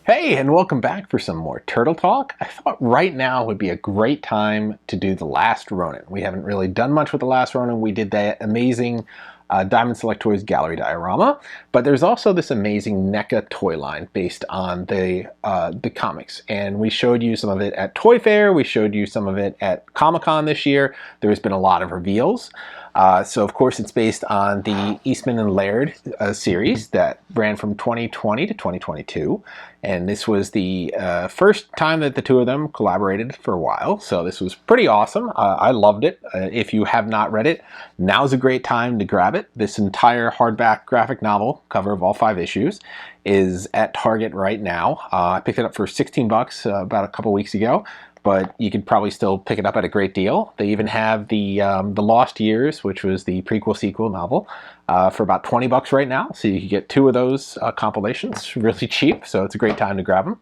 Hey, and welcome back for some more Turtle Talk. I thought right now would be a great time to do The Last Ronin. We haven't really done much with The Last Ronin. We did that amazing Diamond Select Toys gallery diorama, but there's also this amazing NECA toy line based on the comics, and we showed you some of it at Toy Fair. We showed you some of it at Comic-Con this year. There's been a lot of reveals. So of course it's based on the Eastman and Laird series that ran from 2020 to 2022. And this was the first time that the two of them collaborated for a while. So this was pretty awesome. I loved it. If you have not read it, now's a great time to grab it. This entire hardback graphic novel, cover of all 5 issues, is at Target right now. I picked it up for 16 bucks about a couple weeks ago. But you could probably still pick it up at a great deal. They even have the Lost Years, which was the prequel-sequel novel, for about 20 bucks right now. So you can get 2 of those compilations really cheap, so it's a great time to grab them.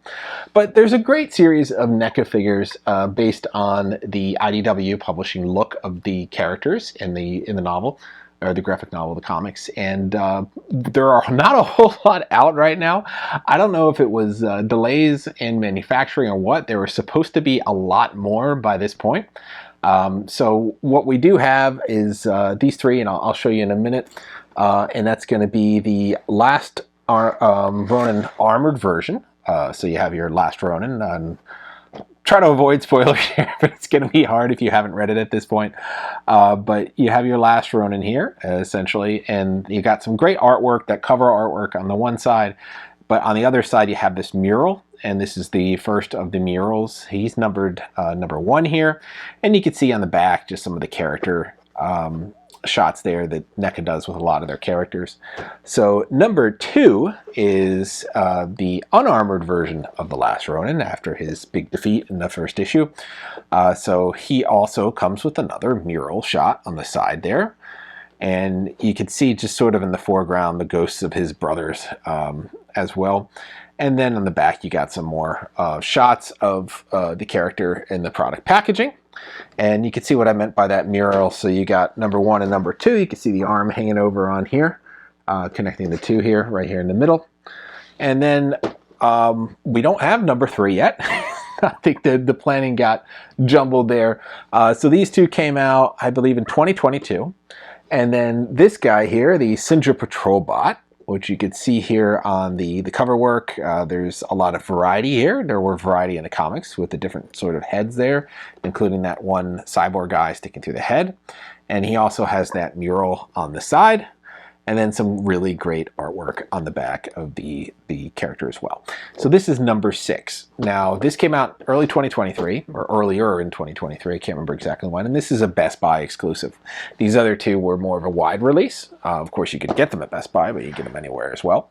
But there's a great series of NECA figures based on the IDW publishing look of the characters in the novel, or the graphic novel, the comics, and there are not a whole lot out right now. I don't know if it was delays in manufacturing or what. There were supposed to be a lot more by this point. So what we do have is these 3, and I'll show you in a minute, and that's going to be the Last Ronin armored version. So you have your Last Ronin. Try to avoid spoilers here, but it's going to be hard if you haven't read it at this point. But you have your Last Ronin here, essentially, and you got some great artwork, that cover artwork on the one side, but on the other side you have this mural, and this is the first of the murals. He's numbered number 1 here, and you can see on the back just some of the character shots there that NECA does with a lot of their characters. So number 2 is the unarmored version of the Last Ronin after his big defeat in the first issue. So he also comes with another mural shot on the side there. And you can see just sort of in the foreground the ghosts of his brothers as well. And then on the back you got some more shots of the character in the product packaging. And you can see what I meant by that mural. So you got number 1 and number 2. You can see the arm hanging over on here, connecting the 2 here, right here in the middle. And then we don't have number 3 yet. I think the planning got jumbled there. So these 2 came out, I believe, in 2022. And then this guy here, the Syndra Patrol Bot, which you could see here on the cover work. There's a lot of variety here. There were variety in the comics with the different sort of heads there, including that one cyborg guy sticking through the head. And he also has that mural on the side, and then some really great artwork on the back of the character as well. So this is number 6. Now, this came out early 2023, or earlier in 2023, I can't remember exactly when, and this is a Best Buy exclusive. These other 2 were more of a wide release. Of course, you could get them at Best Buy, but you can get them anywhere as well.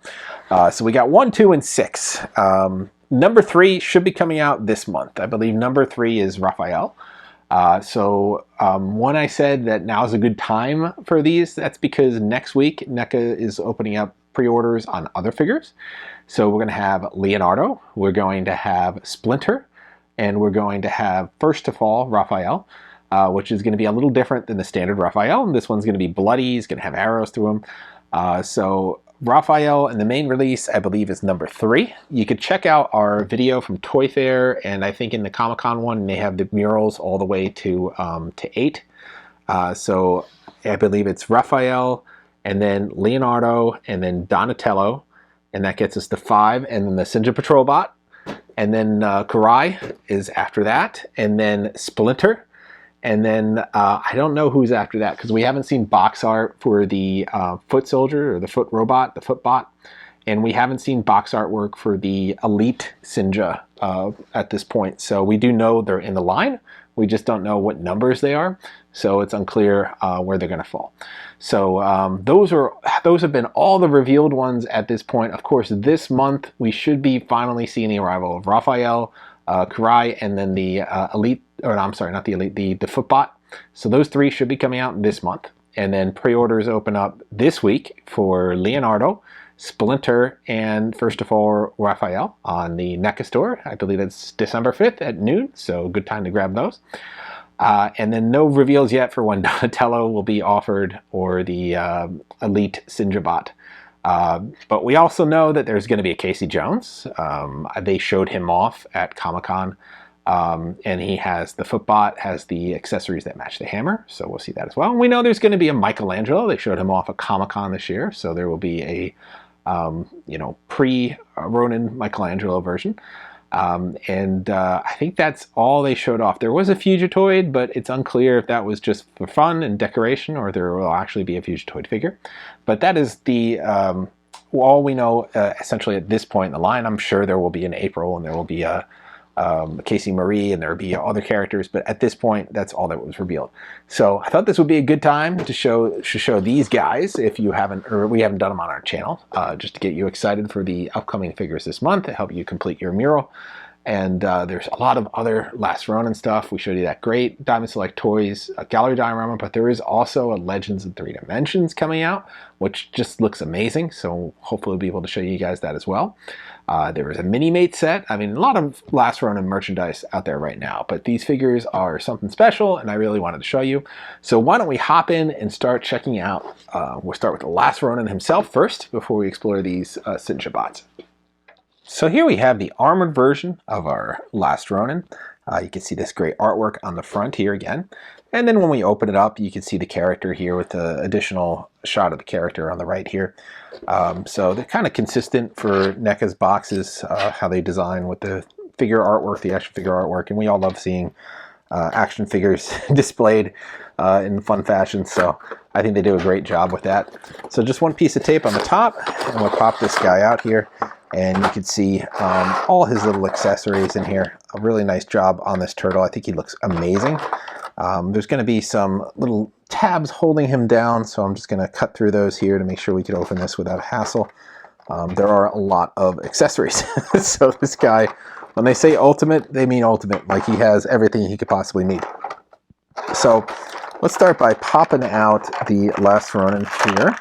So we got 1, 2, and 6. Number 3 should be coming out this month. I believe number 3 is Raphael. When I said that now is a good time for these, that's because next week NECA is opening up pre-orders on other figures. So we're going to have Leonardo, we're going to have Splinter, and we're going to have, first of all, Raphael, which is going to be a little different than the standard Raphael. And this one's going to be bloody, he's going to have arrows through him. So Raphael in the main release, I believe, is number 3. You could check out our video from Toy Fair, and I think in the Comic-Con one, they have the murals all the way to 8. So I believe it's Raphael, and then Leonardo, and then Donatello, and that gets us to 5, and then the Syndra Patrol Bot, and then Karai is after that, and then Splinter. And then I don't know who's after that, because we haven't seen box art for the foot soldier, or the foot robot, the foot bot. And we haven't seen box artwork for the Elite Syndra at this point. So we do know they're in the line. We just don't know what numbers they are. So it's unclear where they're going to fall. So those have been all the revealed ones at this point. Of course, this month we should be finally seeing the arrival of Raphael, Karai, and then the Elite, or I'm sorry, not the Elite, the Footbot. So those 3 should be coming out this month. And then pre-orders open up this week for Leonardo, Splinter, and first of all, Raphael on the NECA store. I believe it's December 5th at noon, so good time to grab those. And then no reveals yet for when Donatello will be offered, or the Elite Syndra Bot. But we also know that there's going to be a Casey Jones. They showed him off at Comic-Con. And he has the footbot, has the accessories that match the hammer, so we'll see that as well. And we know there's going to be a Michelangelo. They showed him off at Comic-Con this year, so there will be a pre-Ronin Michelangelo version. I think that's all they showed off. There was a Fugitoid, but it's unclear if that was just for fun and decoration or there will actually be a Fugitoid figure. But that is the all we know essentially at this point in the line. I'm sure there will be an April and there will be a Casey Marie, and there will be other characters, but at this point, that's all that was revealed. So I thought this would be a good time to show these guys if you haven't, or we haven't done them on our channel, just to get you excited for the upcoming figures this month, to help you complete your mural. And there's a lot of other Last Ronin stuff. We showed you that great Diamond Select Toys gallery diorama, but there is also a Legends in 3 Dimensions coming out, which just looks amazing. So hopefully we'll be able to show you guys that as well. There was a Mini-Mate set. I mean, a lot of Last Ronin merchandise out there right now, but these figures are something special, and I really wanted to show you. So why don't we hop in and start checking out. We'll start with the Last Ronin himself first, before we explore these Sinja bots. So here we have the armored version of our Last Ronin. You can see this great artwork on the front here again. And then when we open it up, you can see the character here with the additional shot of the character on the right here. So they're kind of consistent for NECA's boxes, how they design with the figure artwork, the action figure artwork. And we all love seeing action figures displayed in fun fashion. So I think they do a great job with that. So just one piece of tape on the top, and we'll pop this guy out here. And you can see all his little accessories in here. A really nice job on this turtle. I think he looks amazing. There's going to be some little tabs holding him down, so I'm just going to cut through those here to make sure we can open this without hassle. There are a lot of accessories. So this guy, when they say ultimate, they mean ultimate. Like he has everything he could possibly need. So let's start by popping out the Last Ronin here.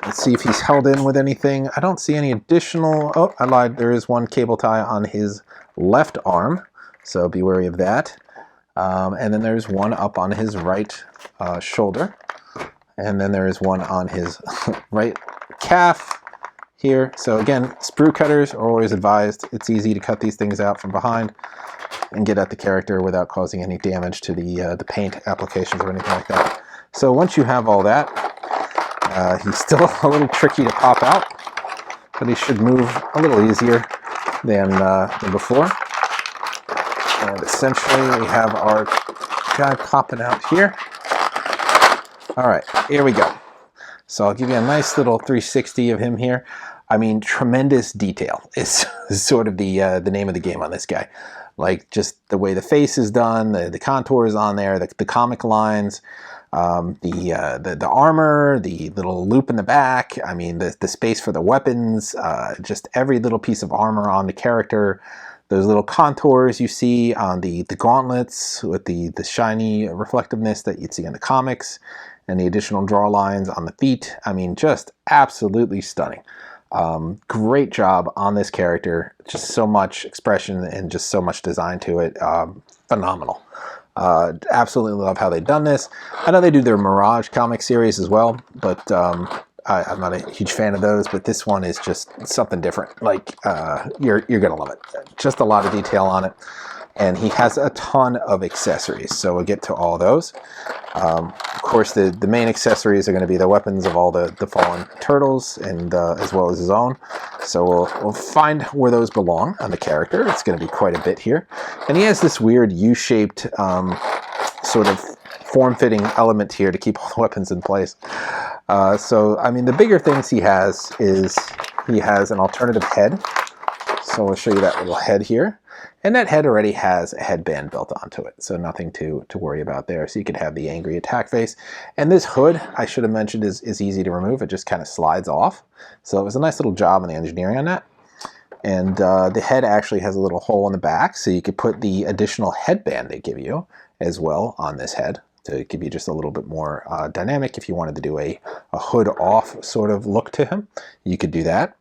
Let's see if he's held in with anything. I don't see any additional... Oh, I lied. There is one cable tie on his left arm, so be wary of that. And then there's one up on his right shoulder. And then there is one on his right calf here. So again, sprue cutters are always advised. It's easy to cut these things out from behind and get at the character without causing any damage to the paint applications or anything like that. So once you have all that, he's still a little tricky to pop out, but he should move a little easier than before. And essentially we have our guy popping out here. All right, here we go. So I'll give you a nice little 360 of him here. I mean, tremendous detail is sort of the name of the game on this guy. Like just the way the face is done, the contours on there, the comic lines, the armor, the little loop in the back. I mean, the space for the weapons, just every little piece of armor on the character. Those little contours you see on the gauntlets with the shiny reflectiveness that you'd see in the comics, and the additional draw lines on the feet. I mean, just absolutely stunning. Great job on this character. Just so much expression and just so much design to it. Phenomenal. Absolutely love how they've done this. I know they do their Mirage comic series as well, but I'm not a huge fan of those, but this one is just something different. Like, you're gonna love it. Just a lot of detail on it. And he has a ton of accessories, so we'll get to all those. Of course, the main accessories are going to be the weapons of all the fallen turtles, and as well as his own. So we'll find where those belong on the character. It's going to be quite a bit here. And he has this weird U-shaped sort of form-fitting element here to keep all the weapons in place. So, I mean, the bigger things he has is he has an alternative head. So we'll show you that little head here. And that head already has a headband built onto it, so nothing to worry about there. So you could have the angry attack face. And this hood, I should have mentioned, is easy to remove. It just kind of slides off. So it was a nice little job on the engineering on that. And the head actually has a little hole in the back, so you could put the additional headband they give you as well on this head to give you just a little bit more dynamic. If you wanted to do a hood off sort of look to him, you could do that.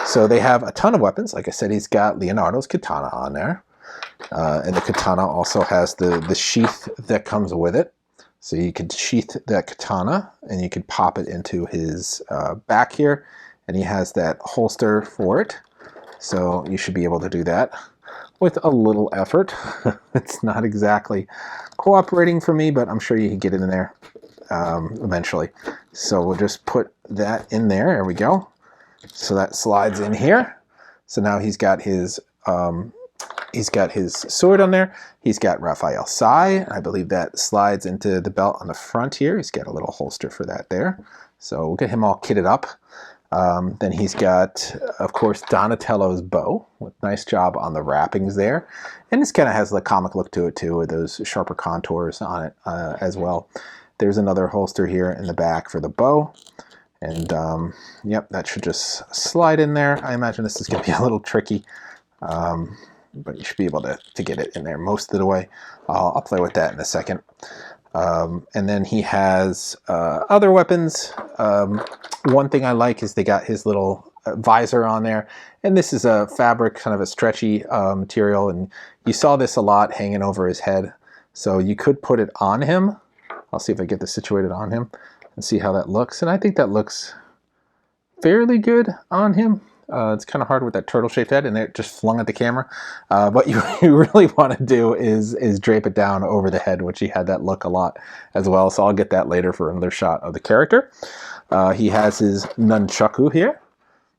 So they have a ton of weapons. Like I said, he's got Leonardo's katana on there. And the katana also has the sheath that comes with it. So you could sheath that katana and you could pop it into his back here. and he has that holster for it. So you should be able to do that with a little effort. It's not exactly cooperating for me, but I'm sure you can get it in there eventually. So we'll just put that in there. There we go. So that slides in here. So now he's got his sword on there. He's got Raphael Sai. I believe that slides into the belt on the front here. He's got a little holster for that there. So we'll get him all kitted up. Then he's got, of course, Donatello's bow. Nice job on the wrappings there. And this kind of has the comic look to it too, with those sharper contours on it as well. There's another holster here in the back for the bow. And yep, that should just slide in there. I imagine this is going to be a little tricky, but you should be able to get it in there most of the way. I'll play with that in a second. And then he has other weapons. One thing I like is they got his little visor on there. And this is a fabric, kind of a stretchy material. And you saw this a lot hanging over his head. So you could put it on him. I'll see if I get this situated on him and see how that looks. And I think that looks fairly good on him. It's kind of hard with that turtle-shaped head, and it just flung at the camera. What you really want to do is drape it down over the head, which he had that look a lot as well. So I'll get that later for another shot of the character. He has his nunchaku here,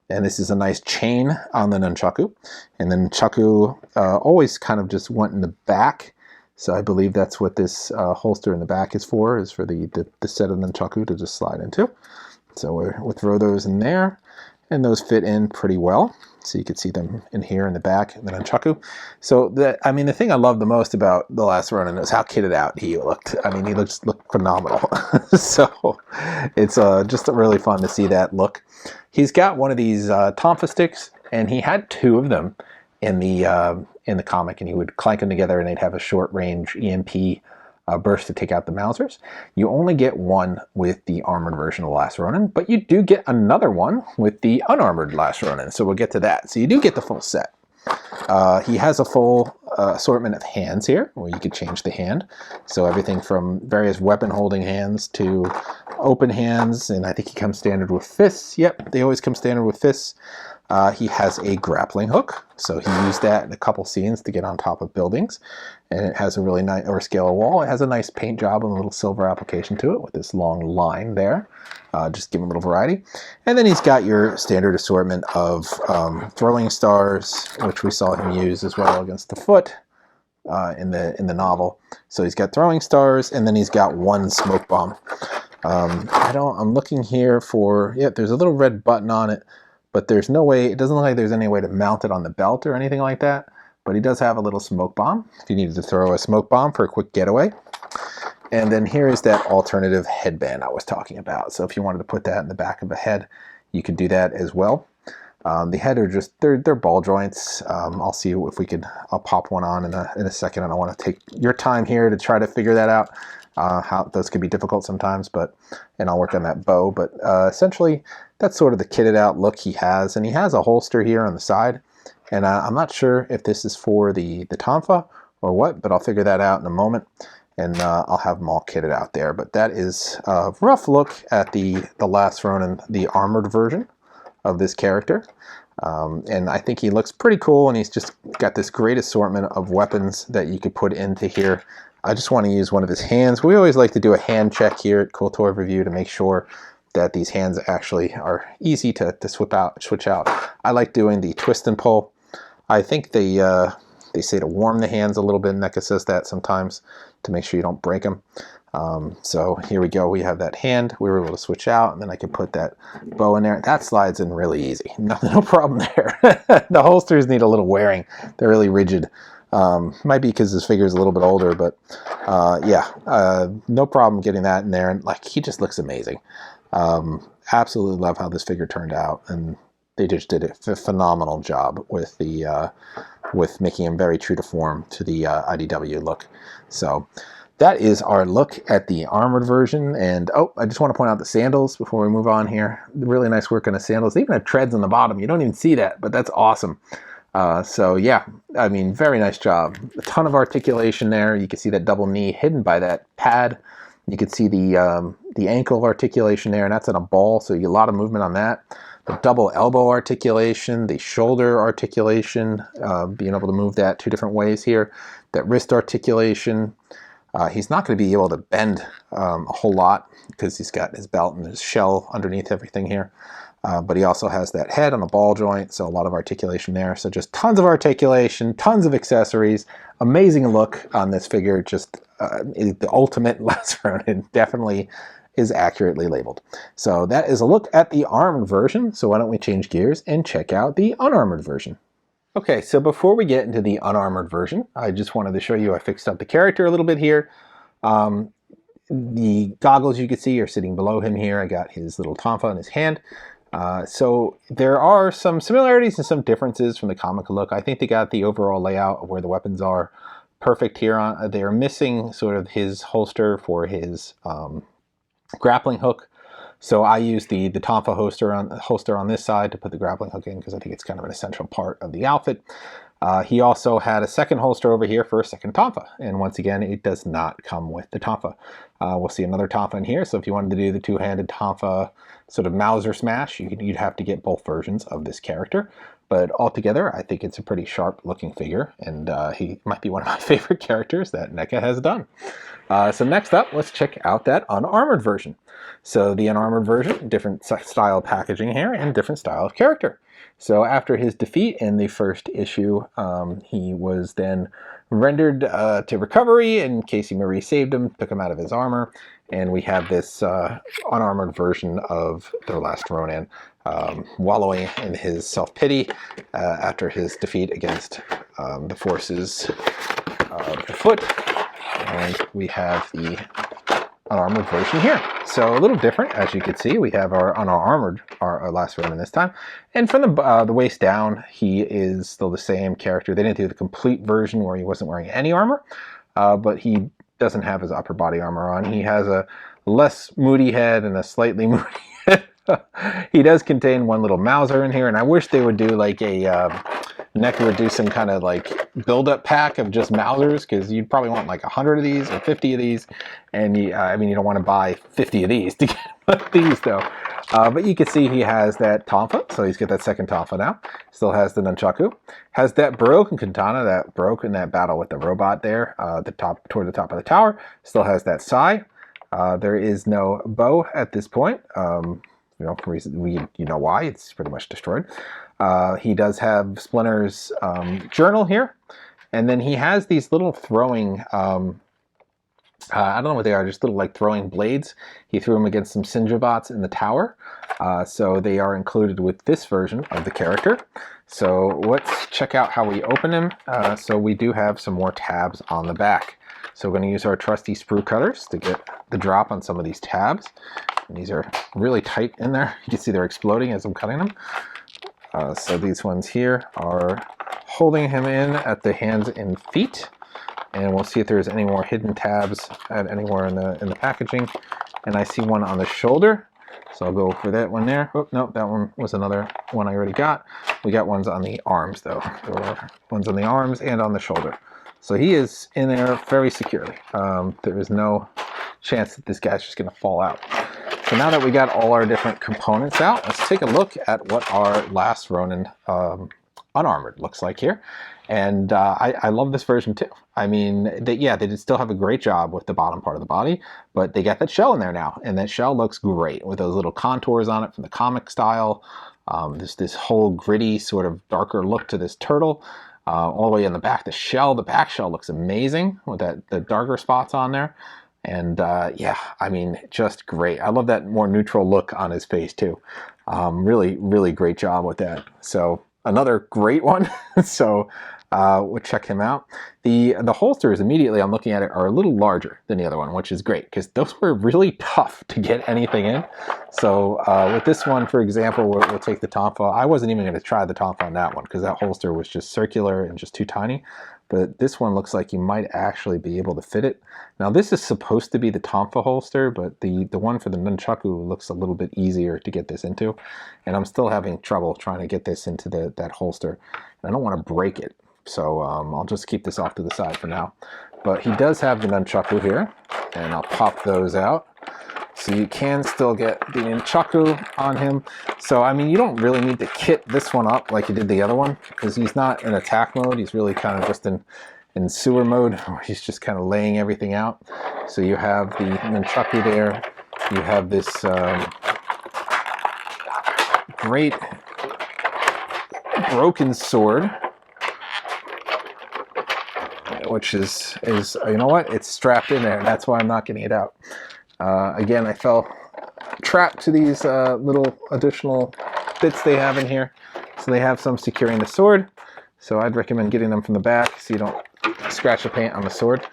and this is a nice chain on the nunchaku. And then nunchaku always kind of just went in the back. So I believe that's what this holster in the back is for the set of nunchaku to just slide into. So we'll throw those in there. And those fit in pretty well. So you can see them in here in the back, and then nunchaku. So the thing I love the most about The Last Ronin is how kitted out he looked. I mean, he looked phenomenal. So it's just really fun to see that look. He's got one of these tonfa sticks, and he had two of them in the comic, and he would clank them together, and they'd have a short range EMP burst to take out the Mousers. You only get one with the armored version of The Last Ronin, but you do get another one with the unarmored Last Ronin, so we'll get to that. So you do get the full set. He has a full assortment of hands here, where you could change the hand. So everything from various weapon holding hands to open hands, and I think he comes standard with fists. Yep, they always come standard with fists. He has a grappling hook, so he used that in a couple scenes to get on top of buildings, and it has a really nice, or scale a wall. It has a nice paint job and a little silver application to it with this long line there, just give him a little variety. And then he's got your standard assortment of throwing stars, which we saw him use as well against the foot in the novel. So he's got throwing stars, and then he's got one smoke bomb. I'm looking here for, yeah, there's a little red button on it, but there's no way, it doesn't look like there's any way to mount it on the belt or anything like that. But he does have a little smoke bomb if you needed to throw a smoke bomb for a quick getaway. And then here is that alternative headband I was talking about. So if you wanted to put that in the back of a head, you could do that as well. The head are just, they're ball joints. I'll see if we could, I'll pop one on in a second. I don't want to take your time here to try to figure that out. How those could be difficult sometimes, and I'll work on that bow. But essentially, that's sort of the kitted out look he has. And he has a holster here on the side. And I'm not sure if this is for the tonfa or what, but I'll figure that out in a moment. And I'll have them all kitted out there. But that is a rough look at the Last Ronin, the armored version of this character. And I think he looks pretty cool, and he's just got this great assortment of weapons that you could put into here. I just want to use one of his hands. We always like to do a hand check here at Cool Toy Review to make sure that these hands actually are easy to switch out. I like doing the twist and pull. I think they say to warm the hands a little bit. NECA says that sometimes to make sure you don't break them. So here we go. We have that hand. We were able to switch out, and then I can put that bow in there. That slides in really easy. No problem there. The holsters need a little wearing. They're really rigid. Might be because his figure is a little bit older, but no problem getting that in there. And like, he just looks amazing. Absolutely love how this figure turned out, and they just did a phenomenal job with with making him very true to form to the IDW look. So that is our look at the armored version. And I just want to point out the sandals before we move on here. Really nice work on the sandals. They even have treads on the bottom. You don't even see that, but that's awesome. So yeah, I mean, very nice job. A ton of articulation there. You can see that double knee hidden by that pad. You can see the ankle articulation there, and that's in a ball, so you get a lot of movement on that. the double elbow articulation, the shoulder articulation, being able to move that 2 different ways here, that wrist articulation. He's not going to be able to bend a whole lot because he's got his belt and his shell underneath everything here. But he also has that head on a ball joint, so a lot of articulation there. So just tons of articulation, tons of accessories, amazing look on this figure. Just the ultimate Last Ronin, definitely is accurately labeled. So that is a look at the armored version. So why don't we change gears and check out the unarmored version. Okay, so before we get into the unarmored version, I just wanted to show you I fixed up the character a little bit here. The goggles you can see are sitting below him here. I got his little tonfa in his hand. So there are some similarities and some differences from the comic look. I think they got the overall layout of where the weapons are perfect here. They're missing sort of his holster for his grappling hook. So I used the tonfa holster on this side to put the grappling hook in because I think it's kind of an essential part of the outfit. He also had a second holster over here for a second tonfa, and once again it does not come with the tonfa. We'll see another tonfa in here, so if you wanted to do the two-handed tonfa sort of Mauser smash, you'd have to get both versions of this character. But altogether, I think it's a pretty sharp looking figure, and he might be one of my favorite characters that NECA has done. So next up, let's check out that unarmored version. So the unarmored version, different style packaging here and different style of character. So after his defeat in the first issue, he was then rendered to recovery, and Casey Marie saved him, took him out of his armor, and we have this unarmored version of The Last Ronin wallowing in his self-pity after his defeat against the forces of the Foot. And we have the unarmored version here. So a little different, as you can see. We have our unarmored, our Last Ronin this time. And from the waist down, he is still the same character. They didn't do the complete version where he wasn't wearing any armor, but he doesn't have his upper body armor on. He has a less moody head and a slightly moody head. He does contain one little Mauser in here, and I wish they would do like a NECA would do some kind of like build-up pack of just Mausers, because you'd probably want like 100 of these or 50 of these, and I mean, you don't want to buy 50 of these to get one of these though. But you can see he has that tonfa, so he's got that second tonfa now. Still has the nunchaku, has that broken katana that broke in that battle with the robot there, toward the top of the tower. Still has that sai. There is no bow at this point. You know, for reason you know why, it's pretty much destroyed. He does have Splinter's journal here, and then he has these little throwing, I don't know what they are, just little like throwing blades. He threw them against some Sinjabots in the tower, so they are included with this version of the character. So let's check out how we open him. So we do have some more tabs on the back. So we're going to use our trusty sprue cutters to get the drop on some of these tabs. And these are really tight in there. You can see they're exploding as I'm cutting them. So these ones here are holding him in at the hands and feet. And we'll see if there's any more hidden tabs at anywhere in the packaging. And I see one on the shoulder. So I'll go for that one there. Oh, no, that one was another one I already got. We got ones on the arms though. There were ones on the arms and on the shoulder. So he is in there very securely. There is no chance that this guy's just going to fall out. So now that we got all our different components out, let's take a look at what our Last Ronin unarmored looks like here. And I love this version too. I mean, they did still have a great job with the bottom part of the body, but they got that shell in there now, and that shell looks great with those little contours on it from the comic style. This whole gritty sort of darker look to this turtle. All the way in the back, the back shell looks amazing with the darker spots on there. And yeah, I mean, just great. I love that more neutral look on his face too. Really, really great job with that. So another great one. So we'll check him out. The holsters immediately I'm looking at it are a little larger than the other one, which is great because those were really tough to get anything in. So with this one, for example, we'll take the tonfa. I wasn't even going to try the tonfa on that one because that holster was just circular and just too tiny. But this one looks like you might actually be able to fit it. Now this is supposed to be the tonfa holster, but the one for the nunchaku looks a little bit easier to get this into. And I'm still having trouble trying to get this into that holster. And I don't want to break it. So I'll just keep this off to the side for now. But he does have the nunchaku here, and I'll pop those out. So you can still get the nunchaku on him. So, I mean, you don't really need to kit this one up like you did the other one, because he's not in attack mode. He's really kind of just in sewer mode, where he's just kind of laying everything out. So you have the nunchaku there. You have this great broken sword, which is you know what? It's strapped in there. That's why I'm not getting it out. Again, I fell trapped to these little additional bits they have in here. So they have some securing the sword. So I'd recommend getting them from the back so you don't scratch the paint on the sword.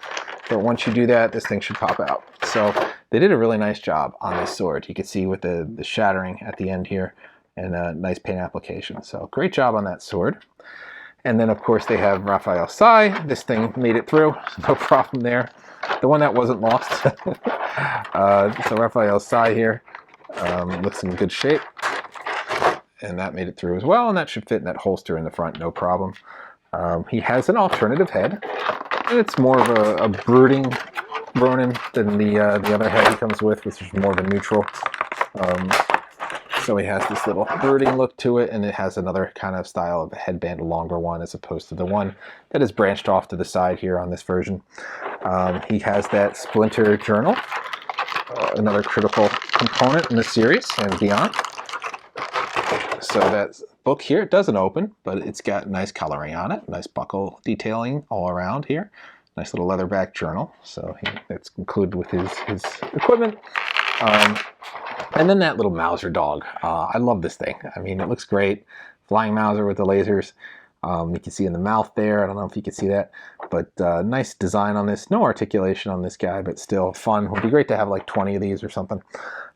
But once you do that, this thing should pop out. So they did a really nice job on this sword. You can see with the shattering at the end here and a nice paint application. So great job on that sword. And then of course they have Raphael Sai. This thing made it through, no problem there. The one that wasn't lost. So Raphael Sai here looks in good shape. And that made it through as well, and that should fit in that holster in the front, no problem. He has an alternative head, and it's more of a brooding Ronin than the other head he comes with, which is more of a neutral. So he has this little brooding look to it, and it has another kind of style of a headband, a longer one, as opposed to the one that is branched off to the side here on this version. He has that splinter journal, another critical component in the series and beyond. So that book here, it doesn't open, but it's got nice coloring on it, nice buckle detailing all around here. Nice little leatherback journal, so that's included with his equipment. And then that little Mauser dog. I love this thing. I mean, it looks great. Flying Mauser with the lasers. You can see in the mouth there. I don't know if you can see that, but nice design on this. No articulation on this guy, but still fun. Would be great to have like 20 of these or something.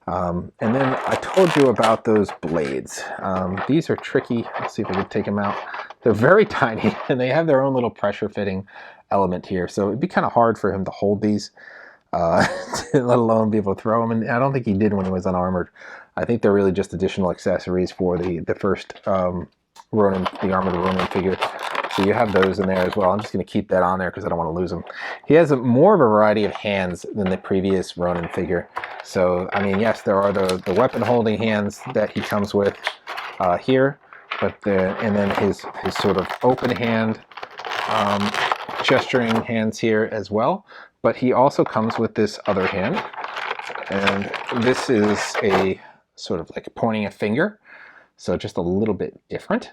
And then I told you about those blades. These are tricky. Let's see if I can take them out. They're very tiny, and they have their own little pressure fitting element here. So it'd be kind of hard for him to hold these, let alone be able to throw them. And I don't think he did when he was unarmored. I think they're really just additional accessories for the first Ronin, the Armored Ronin figure. So you have those in there as well. I'm just going to keep that on there because I don't want to lose them. He has more of a variety of hands than the previous Ronin figure. So, I mean, yes, there are the weapon holding hands that he comes with here, but and then his sort of open hand gesturing hands here as well. But he also comes with this other hand, and this is a sort of like pointing a finger, so just a little bit different.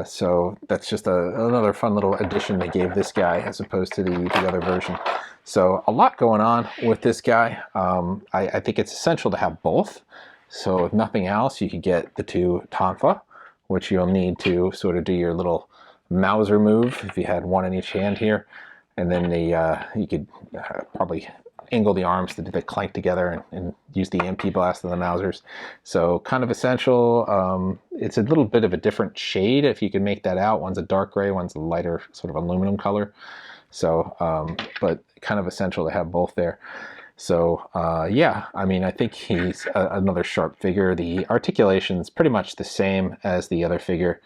So that's just another fun little addition they gave this guy as opposed to the other version. So a lot going on with this guy. I think it's essential to have both. So if nothing else, you could get the two Tonfa, which you'll need to sort of do your little Mauser move if you had one in each hand here. And then you could probably angle the arms to clank together and use the EMP blast of the Mausers. So kind of essential. It's a little bit of a different shade if you can make that out. One's a dark gray, one's a lighter sort of aluminum color. So, but kind of essential to have both there. So yeah, I mean, I think he's another sharp figure. The articulation's pretty much the same as the other figure.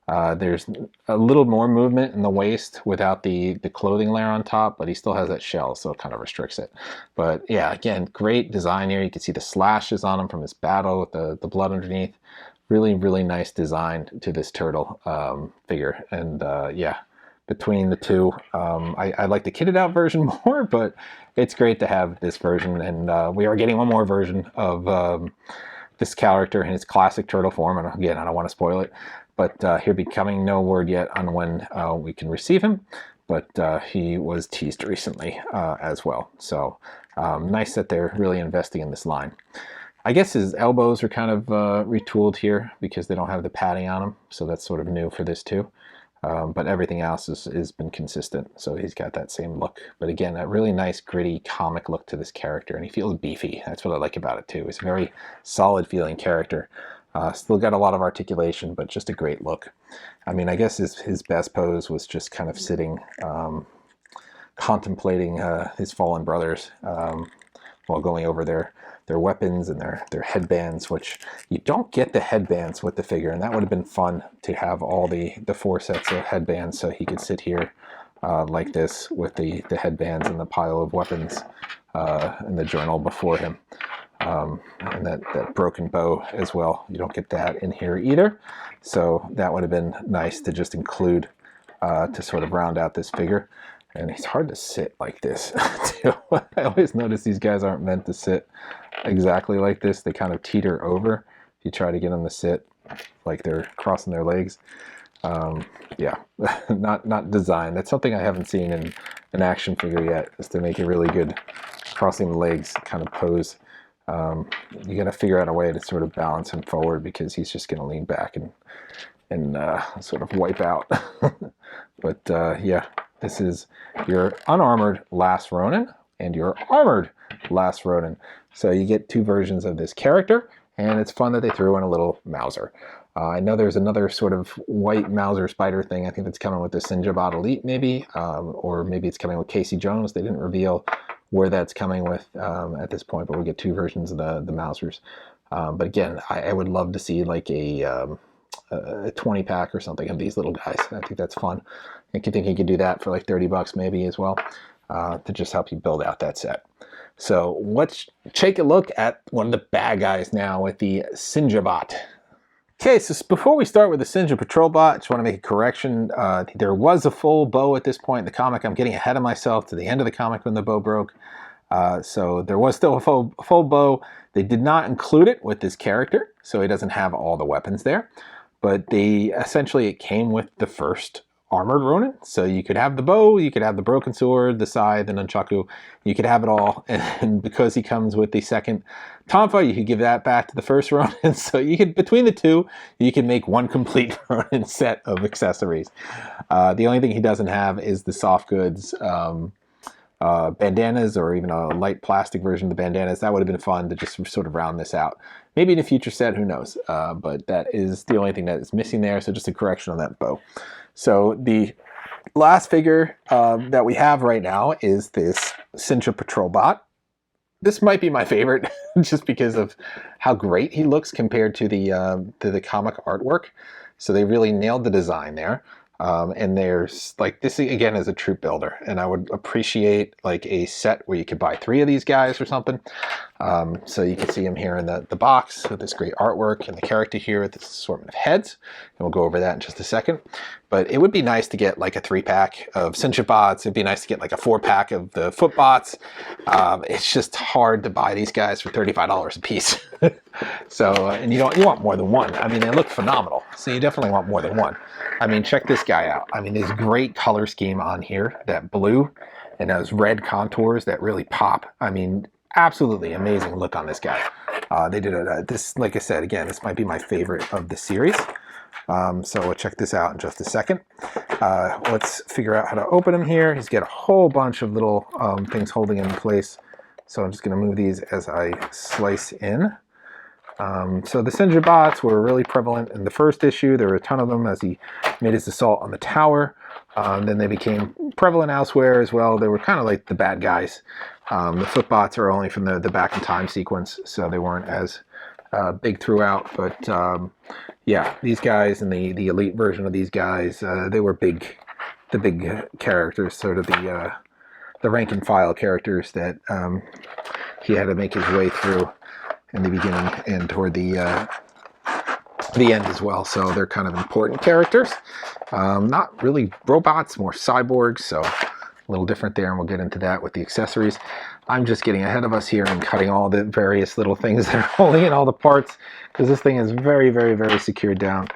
There's a little more movement in the waist without the clothing layer on top, but he still has that shell, so it kind of restricts it. But yeah, again, great design here. You can see the slashes on him from his battle with the blood underneath. Really, really nice design to this turtle figure. And yeah, between the two, I like the kitted out version more, but it's great to have this version. And we are getting one more version of this character in his classic turtle form. And again, I don't want to spoil it. But he'll be coming. No word yet on when we can receive him, but he was teased recently as well. So nice that they're really investing in this line. I guess his elbows are kind of retooled here because they don't have the padding on them, so that's sort of new for this too. But everything else has been consistent, so he's got that same look. But again, a really nice, gritty, comic look to this character, and he feels beefy. That's what I like about it too. He's a very solid feeling character. Still got a lot of articulation, but just a great look. I mean, I guess his best pose was just kind of sitting, contemplating his fallen brothers while going over their weapons and their headbands, which you don't get the headbands with the figure, and that would have been fun to have all the 4 sets of headbands so he could sit here like this with the headbands and the pile of weapons in the journal before him. And that broken bow as well. You don't get that in here either. So that would have been nice to just include to sort of round out this figure. And he's hard to sit like this too. I always notice these guys aren't meant to sit exactly like this. They kind of teeter over if you try to get them to sit like they're crossing their legs. Yeah, not designed. That's something I haven't seen in an action figure yet, is to make a really good crossing the legs kind of pose. You got to figure out a way to sort of balance him forward, because he's just going to lean back and sort of wipe out. But yeah, this is your unarmored Last Ronin and your armored Last Ronin. So you get two versions of this character, and it's fun that they threw in a little Mauser. I know there's another sort of white Mauser spider thing. I think that's coming with the Sinjabot Elite, maybe, or maybe it's coming with Casey Jones. They didn't reveal where that's coming with at this point, but we get two versions of the Mausers. But again, I would love to see like a 20 pack or something of these little guys. I think that's fun. I think you could do that for like 30 bucks maybe as well, to just help you build out that set. So let's take a look at one of the bad guys now with the Sinjabot. Okay, so before we start with the Sinja Patrol Bot, I just want to make a correction. There was a full bow at this point in the comic. I'm getting ahead of myself to the end of the comic when the bow broke. So there was still a full bow. They did not include it with this character, so he doesn't have all the weapons there. But essentially it came with the first armored Ronin. So you could have the bow, you could have the broken sword, the scythe, the nunchaku. You could have it all. And because he comes with the second Tonfa, you could give that back to the first Ronin. So you could, between the two, you can make one complete Ronin set of accessories. The only thing he doesn't have is the soft goods bandanas, or even a light plastic version of the bandanas. That would have been fun to just sort of round this out. Maybe in a future set, who knows? But that is the only thing that is missing there. So just a correction on that bow. So the last figure that we have right now is this Sinja Patrol Bot. This might be my favorite just because of how great he looks compared to the comic artwork. So they really nailed the design there. And there's like, this again is a troop builder, and I would appreciate like a set where you could buy 3 of these guys or something. So you can see him here in the box with this great artwork, and the character here with this assortment of heads, and we'll go over that in just a second. But it would be nice to get like a 3-pack of Sinja bots. It'd be nice to get like a 4-pack of the foot bots. It's just hard to buy these guys for $35 a piece. So and you want more than one. I mean, they look phenomenal, so you definitely want more than one. I mean, check this guy out. I mean, there's great color scheme on here, that blue and those red contours that really pop. I mean, absolutely amazing look on this guy. They did this, like I said, again, this might be my favorite of the series. So we'll check this out in just a second. Let's figure out how to open him here. He's got a whole bunch of little things holding him in place. So I'm just going to move these as I slice in. So the Sinja bots were really prevalent in the first issue. There were a ton of them as he made his assault on the tower. Then they became prevalent elsewhere as well. They were kind of like the bad guys. The foot bots are only from the Back in Time sequence, so they weren't as big throughout. But yeah, these guys and the elite version of these guys, they were the big characters, sort of the rank and file characters that he had to make his way through in the beginning and toward the end as well. So they're kind of important characters. Not really robots, more cyborgs, so a little different there, and we'll get into that with the accessories. I'm just getting ahead of us here and cutting all the various little things that are holding in all the parts, because this thing is very, very, very secured down.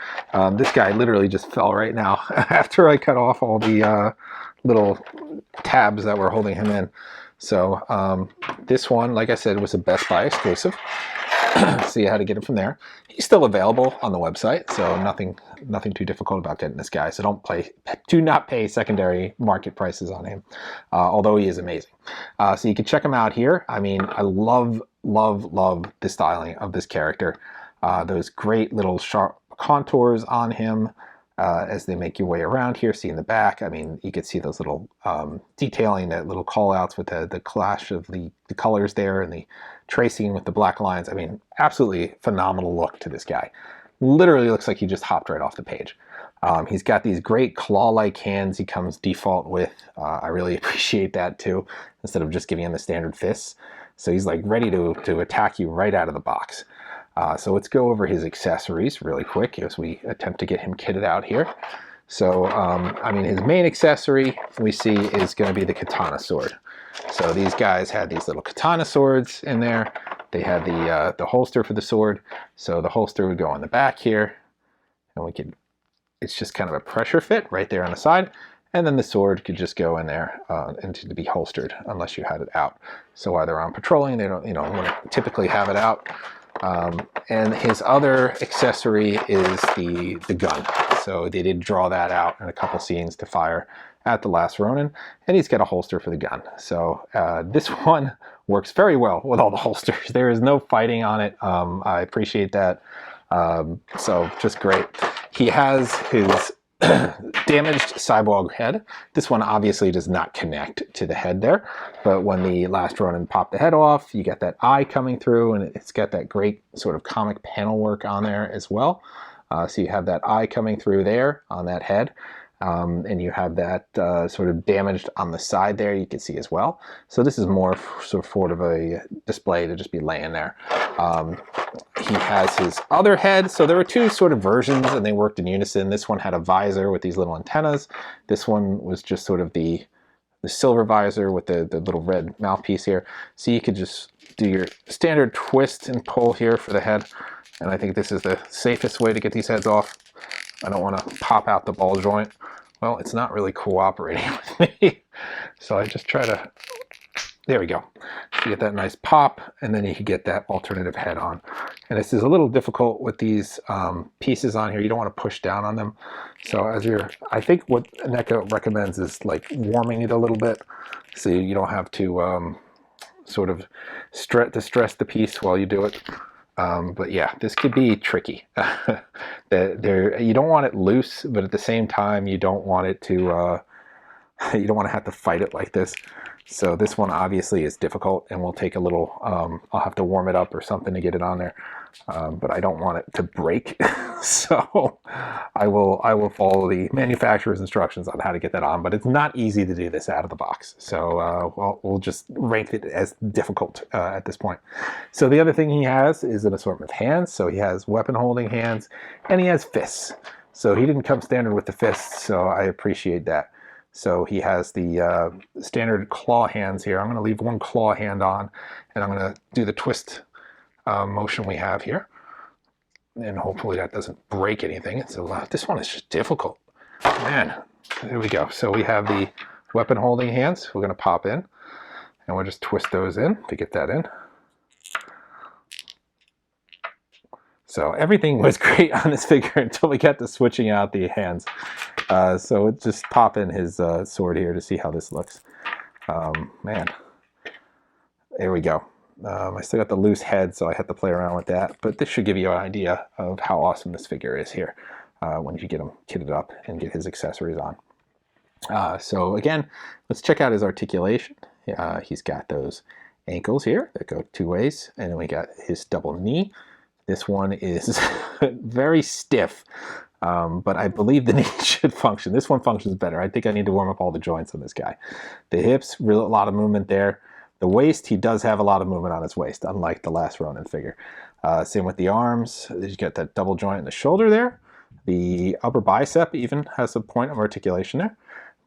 This guy literally just fell right now after I cut off all the little tabs that were holding him in. So this one, like I said, was a Best Buy exclusive. See how to get it from there. He's still available on the website, so nothing too difficult about getting this guy. So do not pay secondary market prices on him, although he is amazing. So you can check him out here. I mean, I love the styling of this character. Those great little sharp contours on him as they make your way around here. See in the back, I mean, you could see those little detailing, that little call outs with the clash of the colors there and the tracing with the black lines. I mean, absolutely phenomenal look to this guy. Literally looks like he just hopped right off the page. He's got these great claw-like hands he comes default with. I really appreciate that too, instead of just giving him the standard fists. So he's like ready to attack you right out of the box. So let's go over his accessories really quick as we attempt to get him kitted out here. So, I mean, his main accessory we see is going to be the katana sword. So these guys had these little katana swords in there. They had the holster for the sword. So the holster would go on the back here, and we could, it's just kind of a pressure fit right there on the side. And then the sword could just go in there and to be holstered unless you had it out. So while they're on patrolling, they don't, wouldn't typically have it out. And his other accessory is the gun. So they did draw that out in a couple scenes to fire at the Last Ronin, and he's got a holster for the gun. So this one works very well with all the holsters. There is no fighting on it. I appreciate that. So just great. He has his damaged cyborg head. This one obviously does not connect to the head there, but when the Last Ronin popped the head off, you get that eye coming through, and it's got that great sort of comic panel work on there as well. So you have that eye coming through there on that head. And you have that sort of damaged on the side there, you can see as well. So this is more sort of a display to just be laying there. He has his other head. So there were two sort of versions and they worked in unison. This one had a visor with these little antennas. This one was just sort of the silver visor with the little red mouthpiece here. So you could just do your standard twist and pull here for the head. And I think this is the safest way to get these heads off. I don't want to pop out the ball joint. Well, it's not really cooperating with me. So I just try to, there we go. You get that nice pop, and then you can get that alternative head on. And this is a little difficult with these pieces on here. You don't want to push down on them. So as I think what NECA recommends is like warming it a little bit, so you don't have to sort of stress the piece while you do it. But yeah, this could be tricky. You don't want it loose, but at the same time, you don't want it to, you don't want to have to fight it like this. So this one obviously is difficult and will take a little, I'll have to warm it up or something to get it on there. But I don't want it to break. So I will follow the manufacturer's instructions on how to get that on, but it's not easy to do this out of the box. So we'll just rank it as difficult at this point. So the other thing he has is an assortment of hands. So he has weapon holding hands and he has fists. So he didn't come standard with the fists, so I appreciate that. So he has the standard claw hands here. I'm going to leave one claw hand on, and I'm going to do the twist motion we have here. And hopefully that doesn't break anything. So this one is just difficult. Man, there we go. So we have the weapon holding hands. We're going to pop in, and we'll just twist those in to get that in. So everything was great on this figure until we got to switching out the hands. So let's just pop in his sword here to see how this looks. Man, there we go. I still got the loose head, so I had to play around with that. But this should give you an idea of how awesome this figure is here when you get him kitted up and get his accessories on. So again, let's check out his articulation. He's got those ankles here that go two ways, and then we got his double knee. This one is very stiff, but I believe the knee should function. This one functions better. I think I need to warm up all the joints on this guy. The hips, a lot of movement there. The waist, he does have a lot of movement on his waist, unlike the Last Ronin figure. Same with the arms. You get that double joint in the shoulder there. The upper bicep even has a point of articulation there.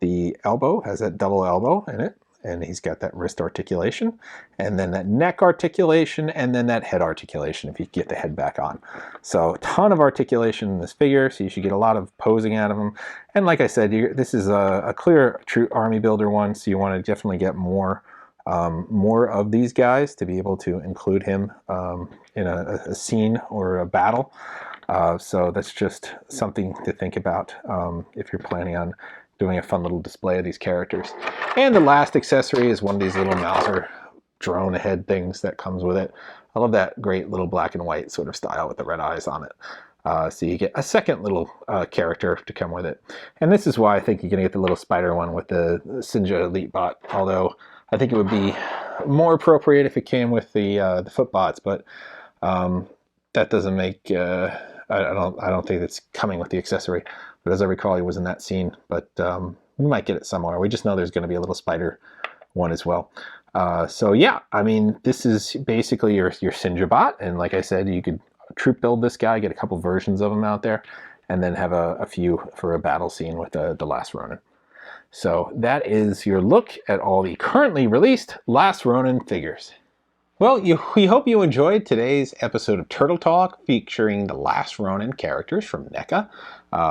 The elbow has that double elbow in it. And he's got that wrist articulation, and then that neck articulation, and then that head articulation if you get the head back on. So a ton of articulation in this figure, so you should get a lot of posing out of him. And like I said, this is a clear true army builder one, so you want to definitely get more of these guys to be able to include him in a scene or a battle. So that's just something to think about if you're planning on doing a fun little display of these characters. And the last accessory is one of these little Mauser drone head things that comes with it. I love that great little black and white sort of style with the red eyes on it. So you get a second little character to come with it. And this is why I think you're going to get the little spider one with the Sinja Elite Bot, although I think it would be more appropriate if it came with the foot bots, but that doesn't make I don't think it's coming with the accessory, but as I recall, he was in that scene. But we might get it somewhere. We just know there's going to be a little spider one as well. So yeah, I mean, this is basically your Sinja bot, and like I said, you could troop build this guy, get a couple versions of him out there, and then have a few for a battle scene with the Last Ronin. So that is your look at all the currently released Last Ronin figures. Well, we hope you enjoyed today's episode of Turtle Talk featuring the Last Ronin characters from NECA.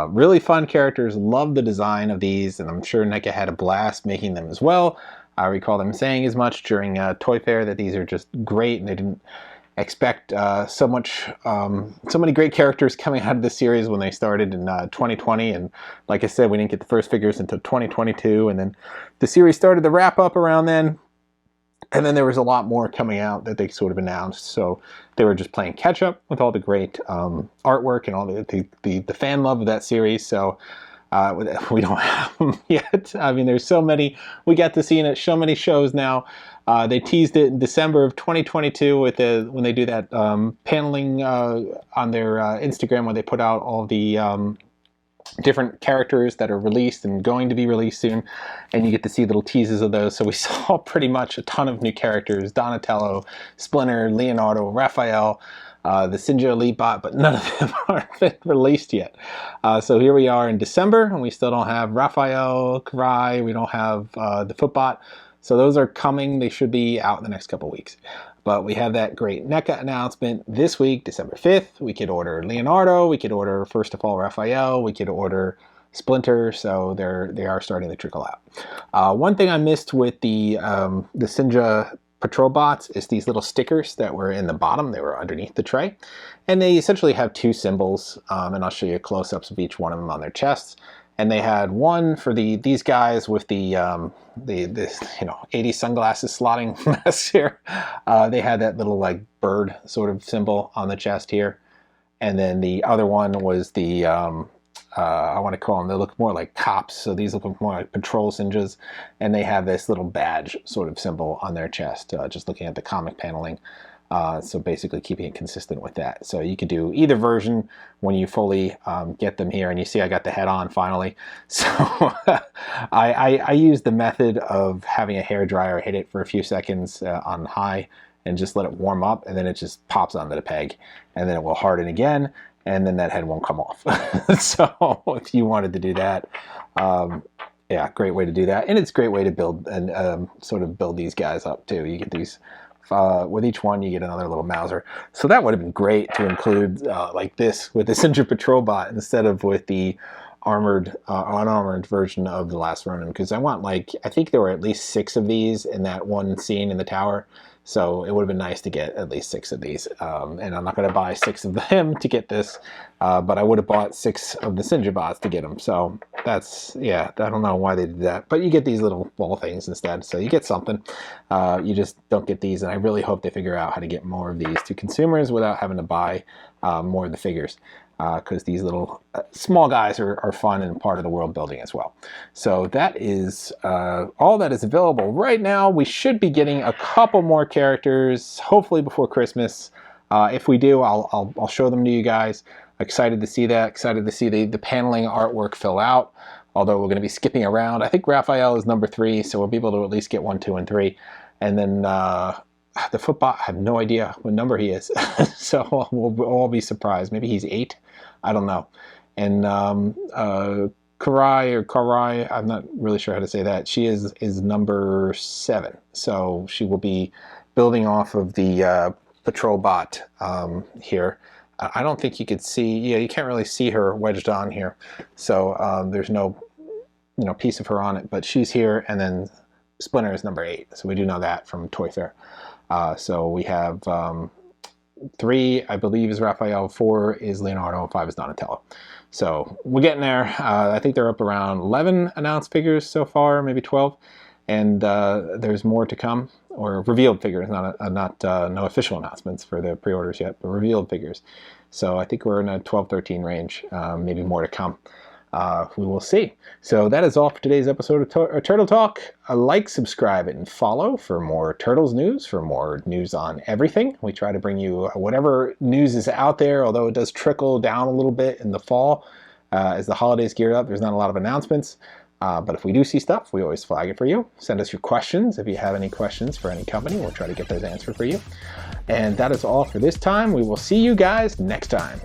Really fun characters, love the design of these, and I'm sure NECA had a blast making them as well. I recall them saying as much during Toy Fair that these are just great, and they didn't expect so many great characters coming out of this series when they started in 2020. And like I said, we didn't get the first figures until 2022, and then the series started to wrap up around then. And then there was a lot more coming out that they sort of announced. So they were just playing catch up with all the great artwork and all the fan love of that series. So we don't have them yet. I mean, there's so many. We got to see it at so many shows now. They teased it in December of 2022 with when they do that paneling on their Instagram, where they put out all the different characters that are released and going to be released soon, and you get to see little teases of those. So we saw pretty much a ton of new characters: Donatello, Splinter, Leonardo, Raphael, the Sinja Elite Bot, but none of them are released yet. So here we are in December, and we still don't have Raphael, Karai, we don't have the Footbot. So those are coming. They should be out in the next couple weeks. But we have that great NECA announcement this week, December 5th. We could order Leonardo. We could order, first of all, Raphael. We could order Splinter. So they are starting to trickle out. One thing I missed with the Sinja Patrol bots is these little stickers that were in the bottom. They were underneath the tray. And they essentially have two symbols. And I'll show you close-ups of each one of them on their chests. And they had one for these guys with the 80 sunglasses slotting mess here. They had that little like bird sort of symbol on the chest here, and then the other one was the I want to call them. They look more like cops, so these look more like patrol Sinjas, and they have this little badge sort of symbol on their chest. Just looking at the comic paneling. So basically keeping it consistent with that. So you could do either version when you fully get them here. And you see I got the head on finally. So I use the method of having a hairdryer hit it for a few seconds on high and just let it warm up, and then it just pops onto the peg. And then it will harden again, and then that head won't come off. So if you wanted to do that, yeah, great way to do that. And it's a great way to build and sort of build these guys up too. You get these with each one you get another little Mauser. So that would have been great to include like this with the Sinja Patrol bot instead of with the armored, unarmored version of the Last Ronin, because I want, like, I think there were at least 6 of these in that one scene in the tower. So it would have been nice to get at least 6 of these. And I'm not going to buy 6 of them to get this, but I would have bought 6 of the Sinja bots to get them. So that's, yeah, I don't know why they did that. But you get these little ball things instead. So you get something. You just don't get these. And I really hope they figure out how to get more of these to consumers without having to buy more of the figures. Because these little small guys are fun and part of the world building as well. So that is all that is available right now. We should be getting a couple more characters, hopefully before Christmas. If we do, I'll show them to you guys. Excited to see that. Excited to see the paneling artwork fill out. Although we're going to be skipping around. I think Raphael is number 3, so we'll be able to at least get 1, 2, and 3. And then the Footbot, I have no idea what number he is. So we'll all be surprised. Maybe he's 8. I don't know. And Karai, I'm not really sure how to say that. She is number 7. So she will be building off of the patrol bot here. I don't think you could see, yeah, you can't really see her wedged on here. So there's no, piece of her on it, but she's here. And then Splinter is number 8. So we do know that from Toy Fair. So we have 3, I believe, is Raphael, 4 is Leonardo, 5 is Donatello. So we're getting there. I think they're up around 11 announced figures so far, maybe 12. And there's more to come, or revealed figures, not no official announcements for the pre-orders yet, but revealed figures. So I think we're in a 12, 13 range, maybe more to come. we will see. So that is all for today's episode of Turtle Talk. Like, subscribe, and follow for more Turtles news, for more news on everything. We try to bring you whatever news is out there, although it does trickle down a little bit in the fall. As the holidays gear up, there's not a lot of announcements. But if we do see stuff, we always flag it for you. Send us your questions. If you have any questions for any company, we'll try to get those answered for you. And that is all for this time. We will see you guys next time.